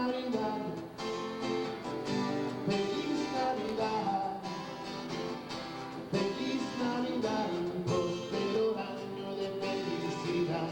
Navidad, feliz Navidad, feliz Navidad, un próspero año de felicidad.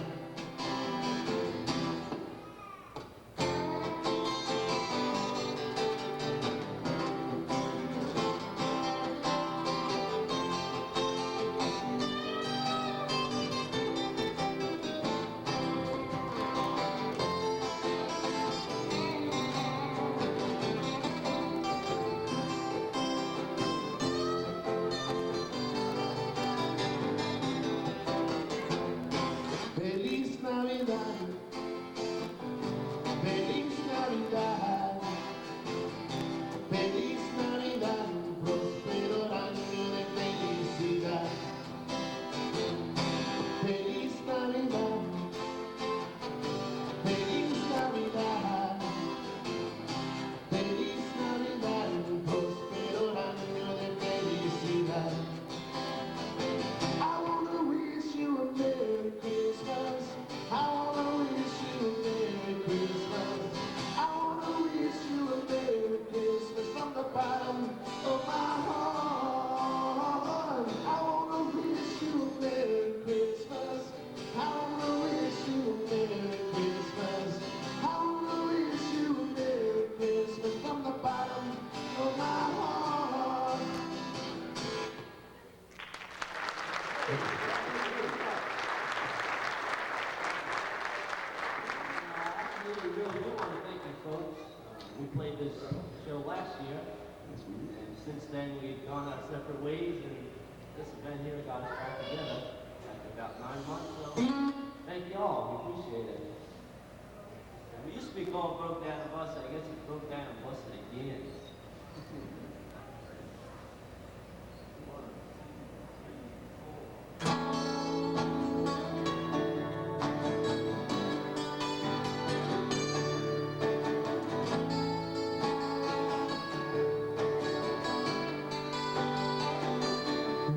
Feliz Navidad, feliz Navidad, feliz Navidad, un próspero año de felicidad. Feliz Navidad, feliz Navidad, feliz Navidad, un próspero año de felicidad. I wanna wish you a Merry Christmas. I wanna wish you a Merry Christmas. I wanna wish you a Merry Christmas from the bottom of my heart. I wanna wish you a Merry Christmas. I wanna wish you a Merry Christmas. I wanna wish you a Merry Christmas from the bottom of my heart. We really do want to thank you folks. We played this show last year, and since then we've gone our separate ways, and this event here got us back together after about 9 months, so thank you all, we appreciate it. And we used to be called Broke Down the Bus, I guess it broke down and busted again.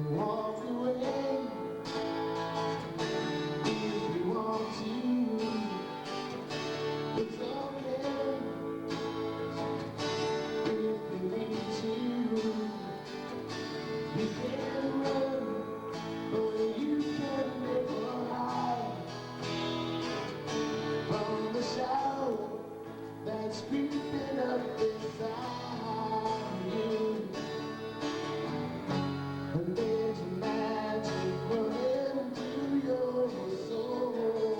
Walk away if you want to. It's okay if you need to. You can run, but you can never hide from the shadow that's creeping up inside you. And there's a magic running through your soul,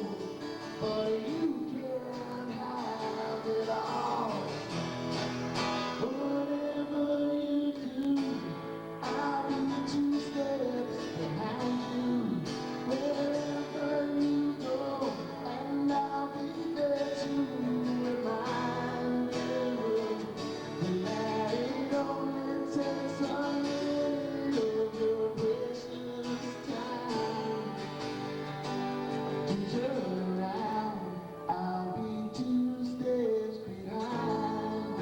but you can't have it all. Whatever you do, I'll be 2 steps behind you. Wherever you go, and I'll be there to remind you that it only takes a minute of your precious time to turn around. I'll be 2 steps behind.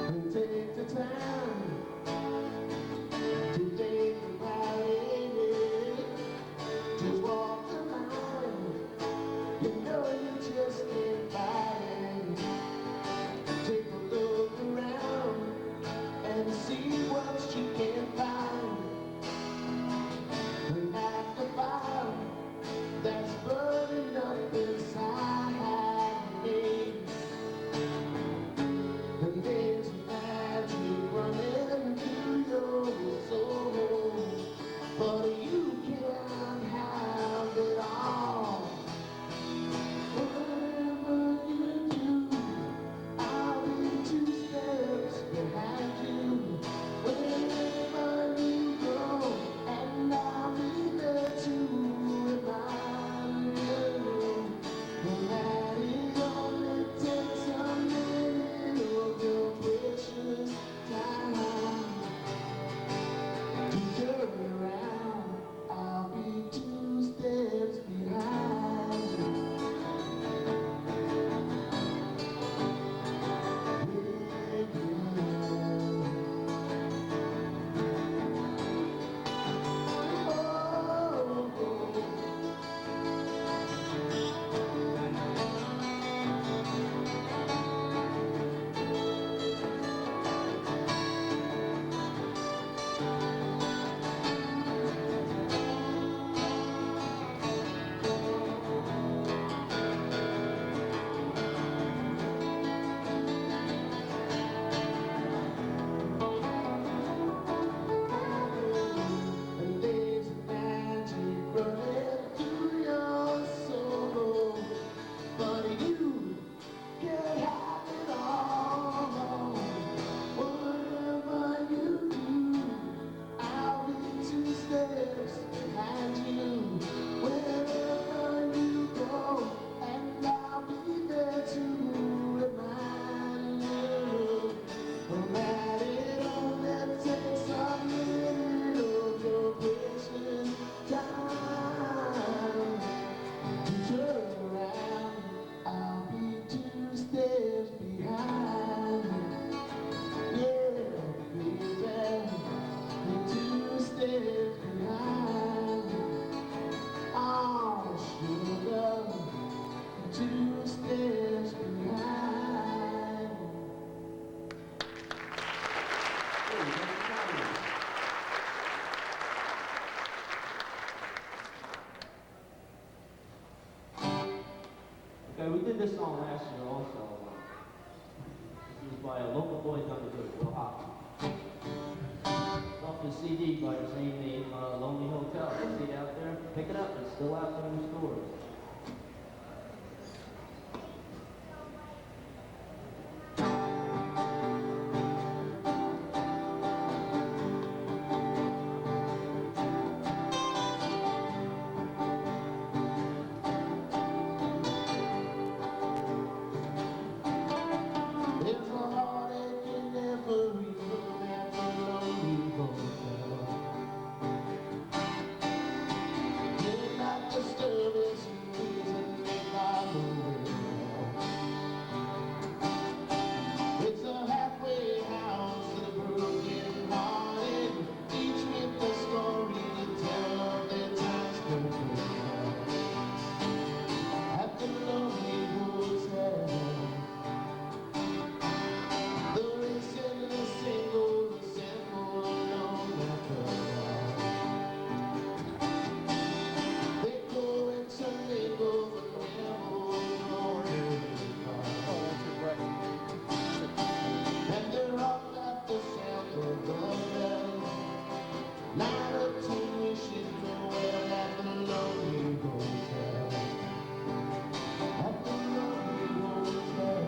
And take the time to think about it. Just walk the line. You know you just can't buy it. Take a look around and see what you can find. And at the fire that's burning up inside me, and there's magic running through your soul, but you can't have it all. Whatever you do, I'll be 2 steps behind you. Wherever the CD by the same name, Lonely Hotel. You see it out there? Pick it up. It's still out there in the stores. There's a heartache in every room at the Lonely Hotel. Midnight disturbance and reason they find the will. It's a halfway house to the broken hearted, each with a story to tell of their times before. At the Lonely Hotel. The reason the single alone after all. They go into mingle the memories on and they're up at the sound of the bells. Line up to wishing farewell at the Lonely Hotel. At the Lonely Hotel.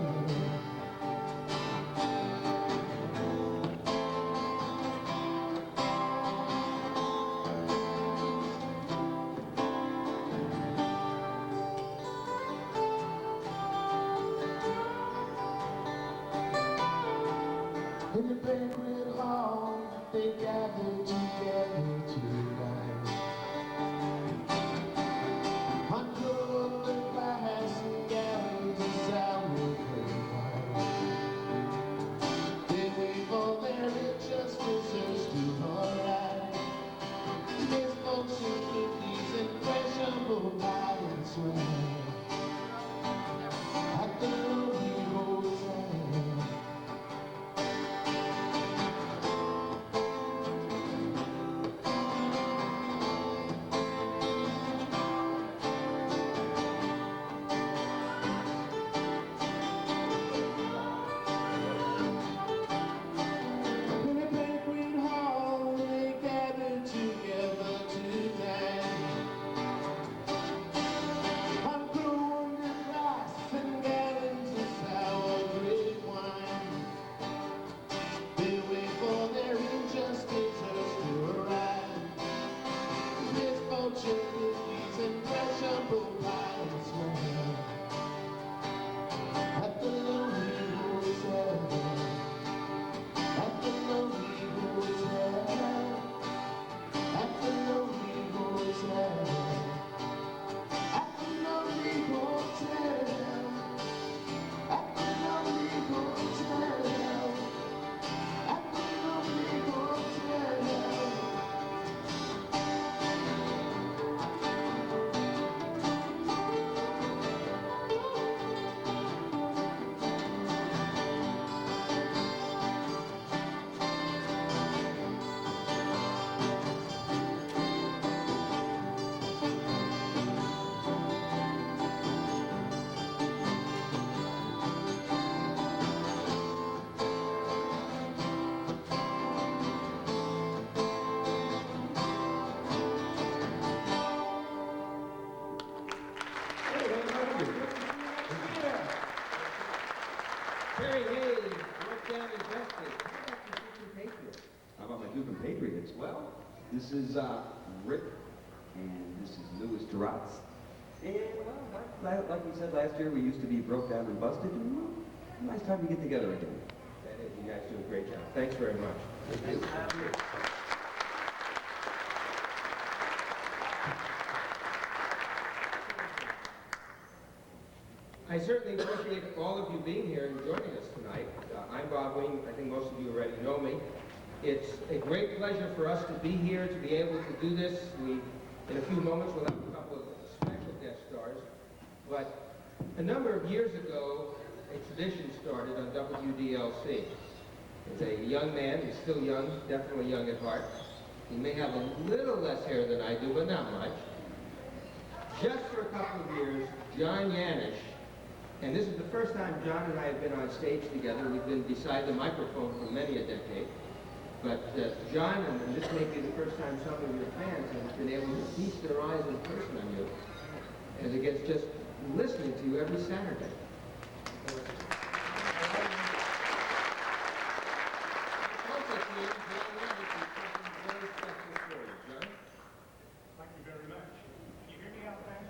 In the banquet hall, they gathered together tonight. Under the glass and gallons of sour grape wine. They wait for their injustices to arrive. There's function cookies and fresh humble pie and swag. At the Lonely Hotel. In a banquet hall, they gathered together tonight. Ungrown glass and gallons of sour grape wine. They wait for their injustices to arrive. There's fortune cookies and fresh humble pie and swag. At the Lonely Hotel. At the Lonely Hotel. At the Lonely Hotel. At the Lonely Hotel. At the Lonely Hotel. At the Lonely Hotel. Terry Hayes, North Down Investing. How about my Duke and Patriots? Well, this is Rick, and this is Louis Duratz. And, well, like we said last year, we used to be broke down and busted, and well, nice time to get together again. That is, you guys do a great job. Thanks very much. Thank you. I certainly appreciate all of you being here and joining us tonight. I'm Bob Wing. I think most of you already know me. It's a great pleasure for us to be here, to be able to do this. In a few moments, we'll have a couple of special guest stars. But a number of years ago, a tradition started on WDLC. As a young man, he's still young, definitely young at heart. He may have a little less hair than I do, but not much. Just for a couple of years, John Yanish, and this is the first time John and I have been on stage together. We've been beside the microphone for many a decade. But John, and this may be the first time some of your fans have been able to feast their eyes in person on you, as against just listening to you every Saturday. Thank you very much. Can you hear me out there?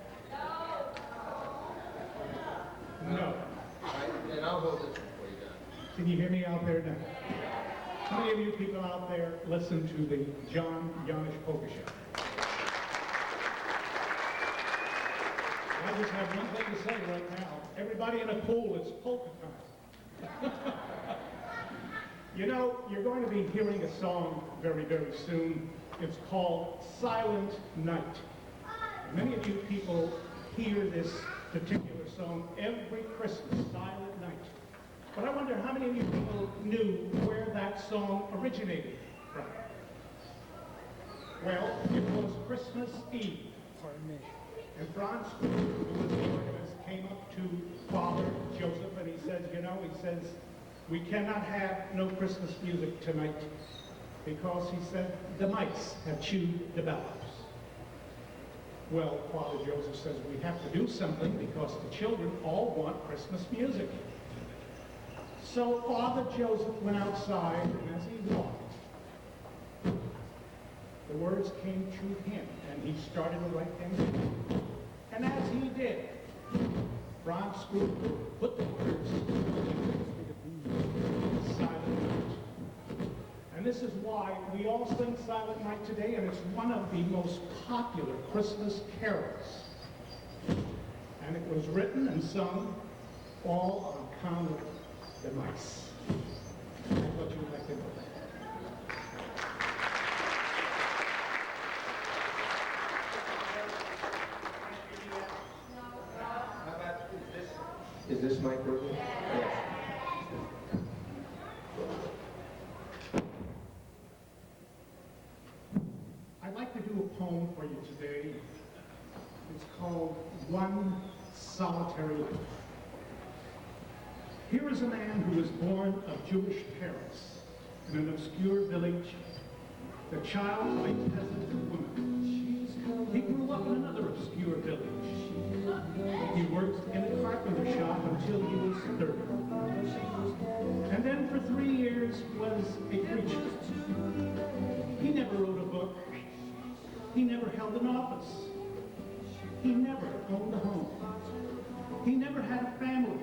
No. And I'll hold this one for you, John. Can you hear me out there now? How many of you people out there listen to the John Yanish Polka Show? I just have one thing to say right now. Everybody in a pool, it's polka time. You know, you're going to be hearing a song very, very soon. It's called Silent Night. Many of you people hear this particular song every Christmas, Silent Night. But I wonder how many of you people knew where that song originated from? Well, it was Christmas Eve. And Franz, who was the organist, came up to Father Joseph and he says, we cannot have no Christmas music tonight because he said the mice have chewed the bellows. Well, Father Joseph says we have to do something because the children all want Christmas music. So Father Joseph went outside, and as he walked, the words came to him, and he started to write them down. And as he did, Franz Scrooge put the words Silent Night. And this is why we all sing Silent Night today, and it's one of the most popular Christmas carols. And it was written and sung all on account of the mice. I thought you would like to know that. Is this mic working? Yes. I'd like to do a poem for you today. It's called One Solitary Life. Here is a man who was born of Jewish parents in an obscure village, the child of a peasant woman. He grew up in another obscure village. He worked in a carpenter shop until he was 30. And then for 3 years was a preacher. He never wrote a book. He never held an office. He never owned a home. He never had a family.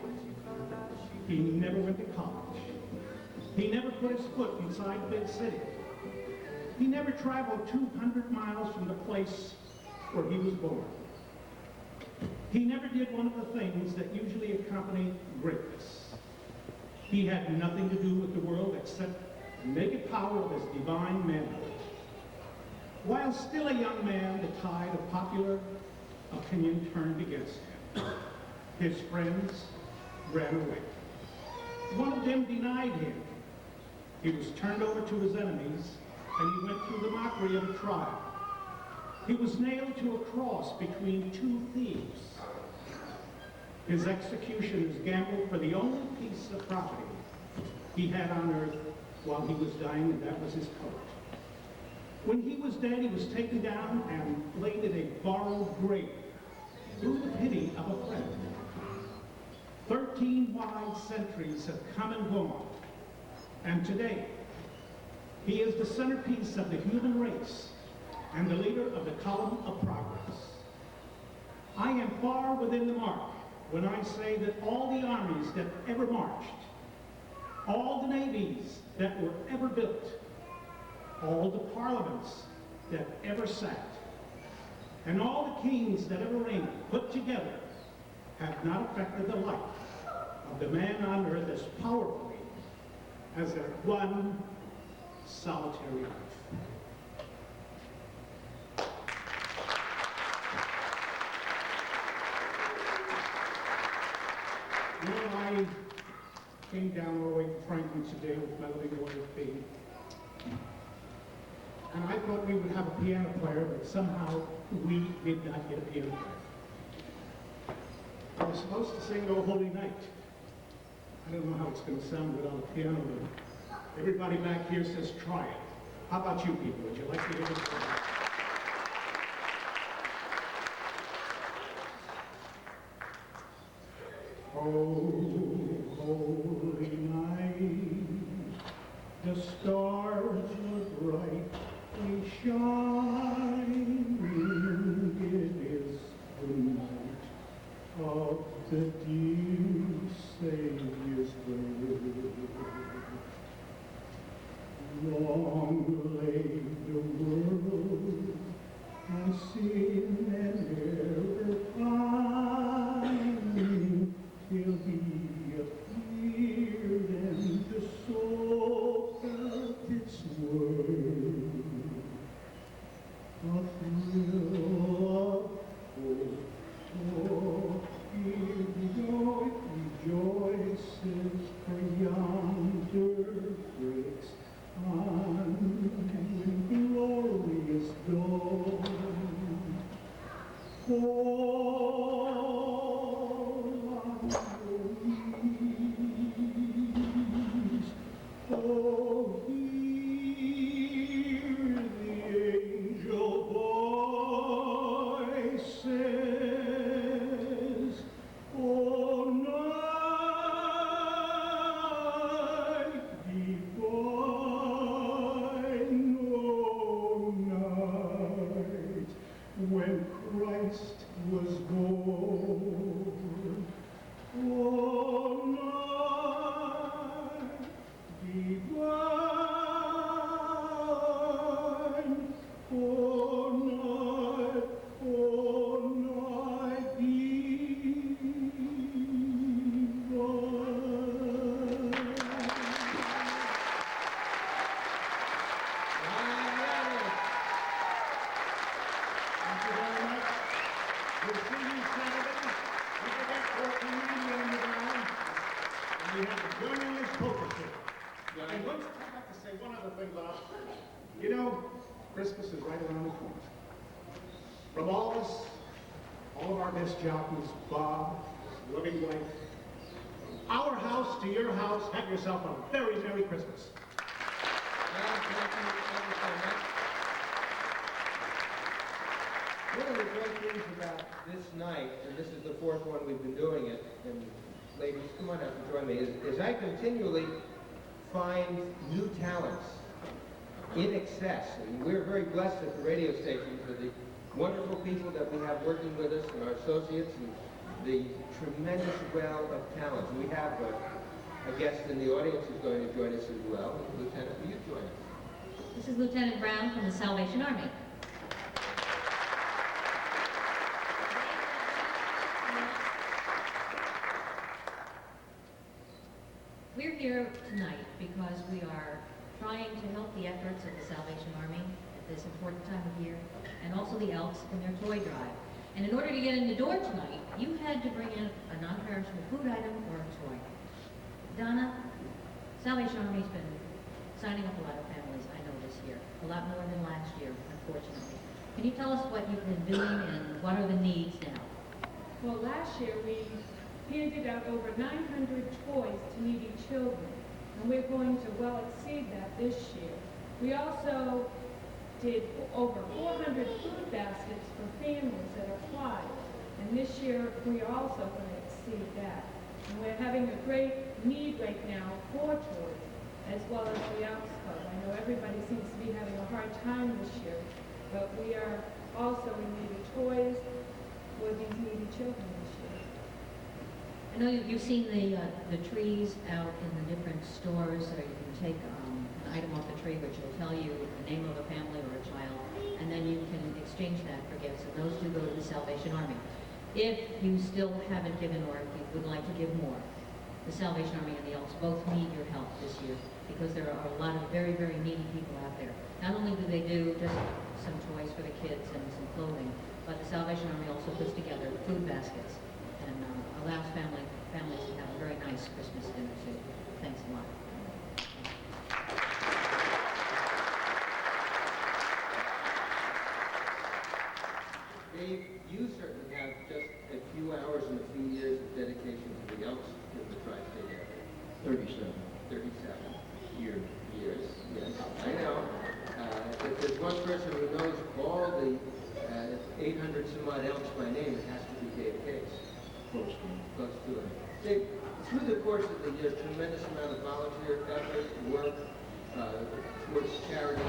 He never went to college. He never put his foot inside a big city. He never traveled 200 miles from the place where he was born. He never did one of the things that usually accompany greatness. He had nothing to do with the world except the naked power of his divine manhood. While still a young man, the tide of popular opinion turned against him. His friends ran away. One of them denied him. He was turned over to his enemies, and he went through the mockery of a trial. He was nailed to a cross between two thieves. His executioners gambled for the only piece of property he had on earth while he was dying, and that was his coat. When he was dead, he was taken down and laid in a borrowed grave through the pity of a friend. 13 wide centuries have come and gone, and today he is the centerpiece of the human race and the leader of the column of progress. I am far within the mark when I say that all the armies that ever marched, all the navies that were ever built, all the parliaments that ever sat, and all the kings that ever reigned put together have not affected the life of the man on earth as powerfully as their one solitary life. You know, I came down all the way from Franklin today with my living order fee. And I thought we would have a piano player, but somehow we did not get a piano player. I was supposed to sing "O Holy Night." I don't know how it's going to sound without a piano, but Everybody back here says try it. How about you people? Would you like to hear this? Oh, holy night, the stars are brightly shining. It is the night of the dear Savior's birth. Long lay the world and sin and error pining, till he appeared and the soul felt its worth. A thrill of hope, oh, here rejoices, for yonder breaks on glorious dawn. Fall on your knees, oh, hear the angel voices, oh, night divine, oh, night when Christ was born, oh, night divine, oh, night And once I have to say one other thing, Bob. You know, Christmas is right around the corner. From all of us, all of our disc jockeys, Bob, his loving wife, our house to your house, have yourself a very Merry Christmas. Thank you so much. One of the great things about this night, and this is the fourth one we've been doing it, and ladies, come on out and join me, is I continually find new talents in excess. And we're very blessed at the radio station for the wonderful people that we have working with us and our associates and the tremendous well of talent. We have a guest in the audience who's going to join us as well. Lieutenant, will you join us? This is Lieutenant Brown from the Salvation Army. We're here tonight because we are trying to help the efforts of the Salvation Army at this important time of year, and also the Elks in their toy drive. And in order to get in the door tonight, you had to bring in a non-perishable food item or a toy. Donna, Salvation Army's been signing up a lot of families, I know, this year. A lot more than last year, unfortunately. Can you tell us what you've been doing and what are the needs now? Well, last year we handed out over 900 toys to needy children, and we're going to well exceed that this year. We also did over 400 food baskets for families that applied, and this year we are also going to exceed that. And we're having a great need right now for toys, as well as the Elks Club. I know everybody seems to be having a hard time this year, but we are also in need of toys for these needy children this year. I know you've seen the trees out in the different stores, or you can take an item off the tree which will tell you the name of a family or a child, and then you can exchange that for gifts, and those do go to the Salvation Army. If you still haven't given, or if you would like to give more, the Salvation Army and the Elks both need your help this year, because there are a lot of very, very needy people out there. Not only do they do just some toys for the kids and some clothing, but the Salvation Army also puts together food baskets and allows families to have a very nice Christmas dinner too. Thanks a lot. Dave, you certainly have just a few hours and a few years of dedication to the Elks in the tri-state area. 37. 37 years. there's one person who knows all the 800 some odd elks by name, it has to be Dave Case. Close to it. Dave, through the course of the year, tremendous amount of volunteer effort, work, towards charity,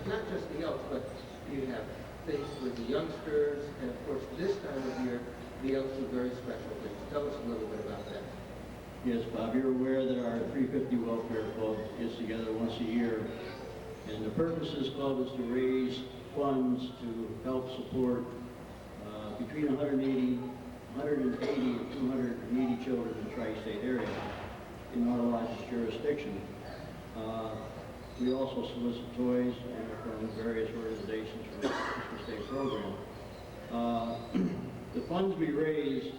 not just the elks, but you have things with the youngsters, and of course this time of year, the elks do very special things. Tell us a little bit about that. Yes, Bob, you're aware that our 350 Welfare Club gets together once a year, and the purpose of this club is to raise funds to help support between 180 and 200 needy children in the tri-state area in our largest jurisdiction. We also solicit toys from various organizations for the Christmas Day program. The funds we raise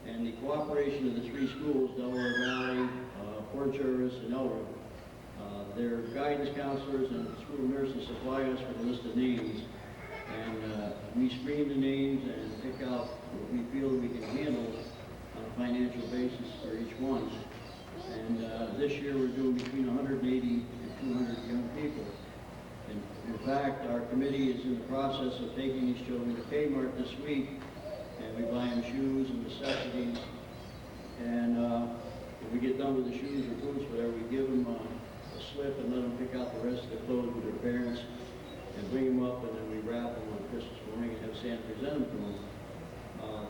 and the cooperation of the three schools, Delaware Valley, Fort Jervis, and Elwood, their guidance counselors and school nurses supply us with a list of names, and we screen the names and pick out what we feel we can handle on a financial basis for each one. And this year we're doing between 180 and 200 young people. And in fact, our committee is in the process of taking these children to Kmart this week, and we buy them shoes and necessities. And if we get done with the shoes or boots, whatever, we give them a slip and let them pick out the rest of the clothes with their parents and bring them up, and then we wrap them on Christmas morning and have Santa present them to them.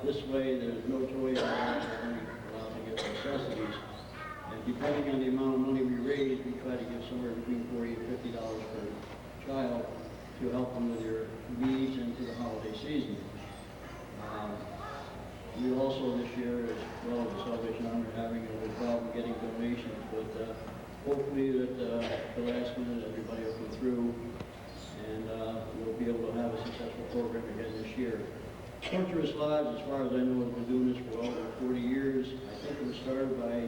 This way, there's no toys allowed, they're only allowed to get necessities. And depending on the amount of money we raise, we try to give somewhere between $40 and $50 per child to help them with their needs into the holiday season. We also this year, as well as the Salvation Army, are having a little problem getting donations, but hopefully that the last minute everybody will go through, and we'll be able to have a successful program again this year. Fortress Lodge, as far as I know, has been doing this for well over 40 years. I think it was started by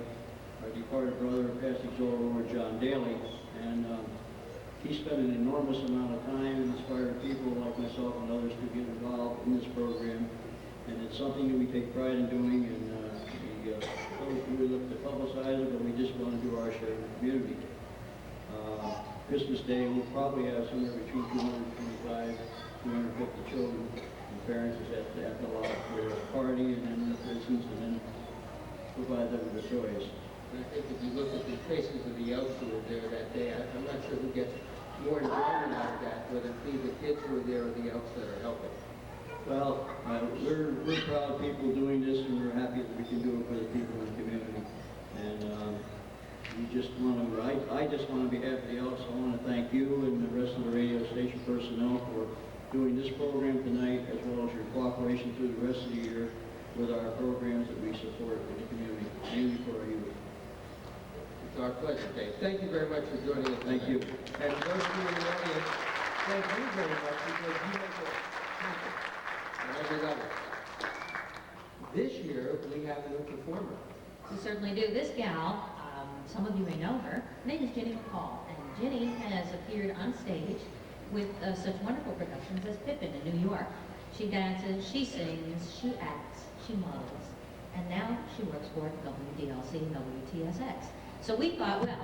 our departed brother, past exalted Lord John Daly, and he spent an enormous amount of time and inspired people like myself and others to get involved in this program. And it's something that we take pride in doing, and we don't really look to publicize it, but we just want to do our share in the community. Christmas Day, we'll probably have somewhere between 225, 250 children and parents at the lot for a party, and then Christmas, and then provide them with the toys. And I think if you look at the faces of the elks who were there that day, I'm not sure who gets more enjoyment out of that, whether it be the kids who are there or the elks that are helping. Well, we're proud people doing this, and we're happy that we can do it for the people in the community. And we just want to, I just want to, on behalf of the Elks, I want to thank you and the rest of the radio station personnel for doing this program tonight, as well as your cooperation through the rest of the year with our programs that we support in the community, mainly for our youth. It's our pleasure, Dave. Thank you very much for joining us. Thank you. And those of you in the audience, thank you very much because you make it happen on every level. This year, we have a new performer. We certainly do. This gal, some of you may know her. Her name is Ginny McCall, and Ginny has appeared on stage with such wonderful productions as Pippin in New York. She dances, she sings, she acts, she models, and now she works for WDLC and WTSX. So we thought, well,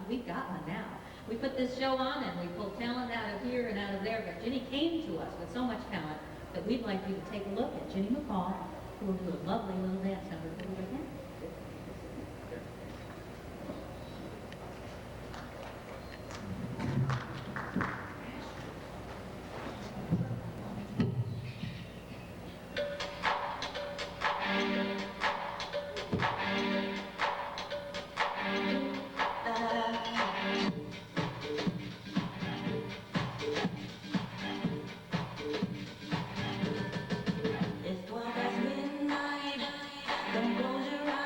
we've got one now. We put this show on and we pulled talent out of here and out of there, but Ginny came to us with so much talent that we'd like you to take a look at Ginny McCall, who will do a lovely little dance number for you right now. It's 12 past midnight. Don't close your eyes.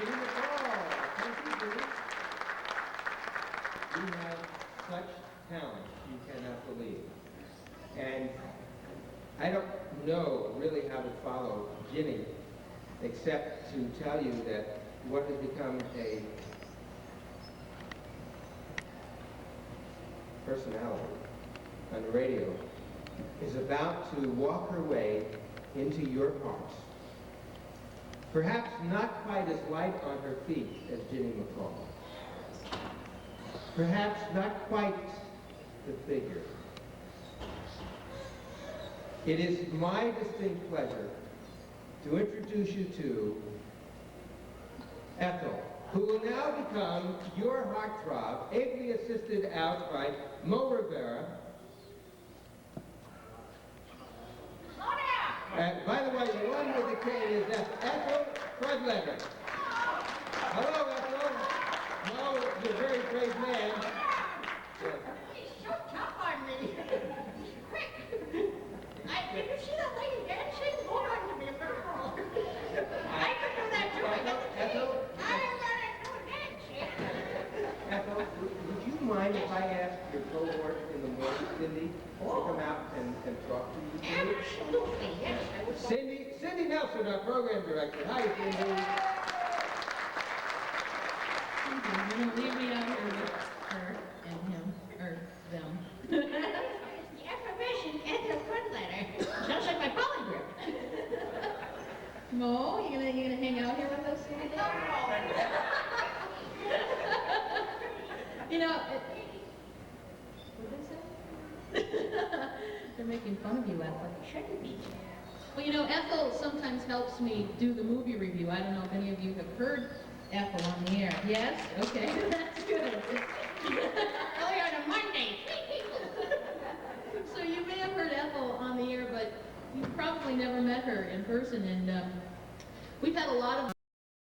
Ginny McCall. Thank you, Ginny. You have such talent, you cannot believe. And I don't know really how to follow Ginny, except to tell you that what has become a personality on the radio is about to walk her way into your hearts. Perhaps not quite as light on her feet as Ginny McCall. Perhaps not quite the figure. It is my distinct pleasure to introduce you to Ethel, who will now become your heartthrob, ably assisted out by Mo Rivera. By the way, the one with the cane is Ethel Fredletter. Hello, Ethel. Mo, you're a very brave man. Yes. He's so tough on me. Quick! Did you see that lady dancing? Hold on to me, a girl. I could do that too. Ethel? I am gonna do a dance. Ethel, would you mind if I asked your cohort in the morning, Cindy, to come out and talk to you? Absolutely, yes. I would love Cindy Nelson, our program director. Hi, Cindy. You don't leave me out here with her and him, or them. the affirmation and the front letter. Sounds like my polygraph. Mo, you gonna hang out here with us today? You know, what did they say? They're making fun of you, Ethel. Shouldn't be. Well, you know, Ethel sometimes helps me do the movie review. I don't know if any of you have heard Ethel on the air. Yes? Okay, that's good. Early on a Monday, 3 people. So you may have heard Ethel on the air, but you probably never met her in person, and we've had a lot of